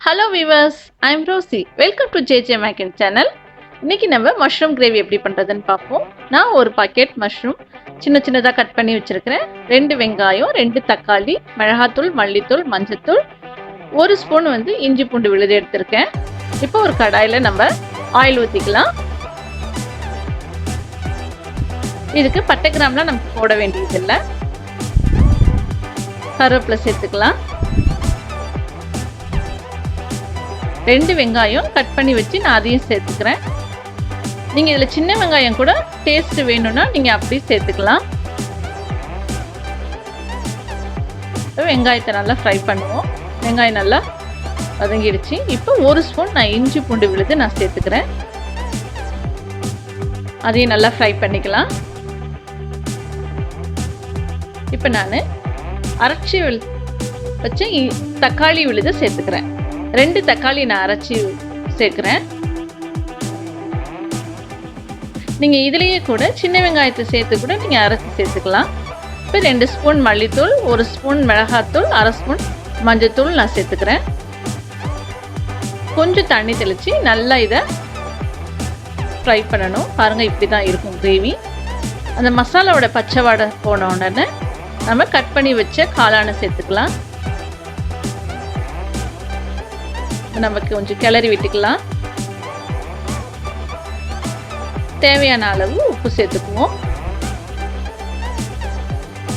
Hello viewers, I'm Rosie. Welcome to JJ மேக்கன் channel. இன்னைக்கு நம்ம மஷ்ரூம் கிரேவி எப்படி பண்ணுறதுன்னு பார்ப்போம். நான் ஒரு பாக்கெட் மஷ்ரூம் சின்ன சின்னதாக கட் பண்ணி வச்சுருக்கிறேன். 2 வெங்காயம், 2 தக்காளி, மிளகாத்தூள், மல்லித்தூள், மஞ்சத்தூள், 1 ஸ்பூன் இஞ்சி பூண்டு விழுது எடுத்திருக்கேன். இப்போ ஒரு கடாயில் நம்ம ஆயில் ஊற்றிக்கலாம். இதுக்கு பட்டை கிராம்லாம் நமக்கு போட வேண்டியதில்லை. கருவேப்பிலை சேர்த்துக்கலாம். 2 வெங்காயம் கட் பண்ணி வச்சு நான் அதையும் சேர்த்துக்கிறேன். நீங்கள் இதில் சின்ன வெங்காயம் கூட டேஸ்ட் வேணும்னா நீங்கள் அப்படி சேர்த்துக்கலாம். வெங்காயத்தை நல்லா ஃப்ரை பண்ணுவோம். வெங்காயம் நல்லா வதங்கிடுச்சு. இப்போ 1 ஸ்பூன் நான் இஞ்சி பூண்டு விழுது நான் சேர்த்துக்கிறேன். அதையும் நல்லா ஃப்ரை பண்ணிக்கலாம். இப்போ நான் அரைச்சி வச்ச தக்காளி விழுது சேர்த்துக்கிறேன். 2 தக்காளி நான் அரைச்சி சேர்க்குறேன். நீங்கள் இதுலேயே கூட சின்ன வெங்காயத்தை சேர்த்து கூட நீங்கள் அரைச்சி சேர்த்துக்கலாம். இப்போ 2 ஸ்பூன் மல்லித்தூள், 1 ஸ்பூன் மிளகாத்தூள், 1/2 ஸ்பூன் மஞ்சத்தூள் நான் சேர்த்துக்கிறேன். கொஞ்சம் தண்ணி தெளித்து நல்லா இதை ஃப்ரை பண்ணணும். பாருங்கள், இப்படி தான் இருக்கும் கிரேவி. அந்த மசாலாவோட பச்சை வாடை போன உடனே நம்ம கட் பண்ணி வச்ச காளானை சேர்த்துக்கலாம். நமக்கு கொஞ்சம் கிளறி விட்டுக்கலாம். தேவையான அளவு உப்பு சேர்த்துக்குவோம்.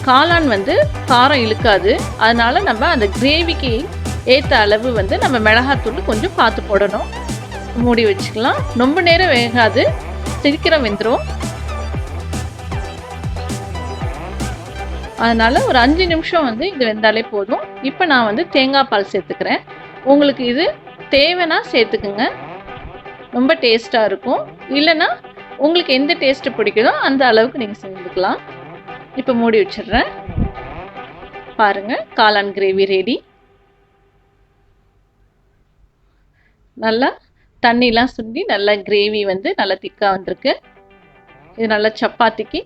காளான் காரம் இழுக்காது. அதனால நம்ம அந்த கிரேவிக்கு ஏற்ற அளவு நம்ம மிளகாத்தூள் கொஞ்சம் பார்த்து போடணும். மூடி வச்சுக்கலாம். ரொம்ப நேரம் வேகாது, சீக்கிரம் வெந்துடும். அதனால ஒரு 5 நிமிஷம் இது வெந்தாலே போதும். இப்போ நான் தேங்காய் பால் சேர்த்துக்கிறேன். உங்களுக்கு இது தேவைன்னா சேர்த்துக்குங்க, ரொம்ப டேஸ்ட்டாக இருக்கும். இல்லைன்னா உங்களுக்கு எந்த டேஸ்ட்டு பிடிக்குதோ அந்த அளவுக்கு நீங்கள் செஞ்சுக்கலாம். இப்போ மூடி வச்சிடுறேன். பாருங்கள், காளான் கிரேவி ரெடி. நல்லா தண்ணிலாம் சுண்டி நல்லா கிரேவி நல்லா திக்காக வந்திருக்கு. இது நல்லா சப்பாத்திக்கு,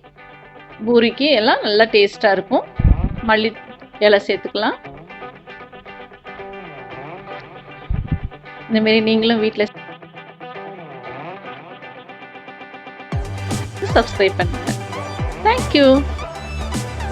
பூரிக்கு எல்லாம் நல்லா டேஸ்ட்டாக இருக்கும். மல்லி இலை சேர்த்துக்கலாம். இந்தமாரி நீங்களும் வீட்டில் சப்ஸ்கிரைப் பண்ணுங்கள். தேங்க்யூ.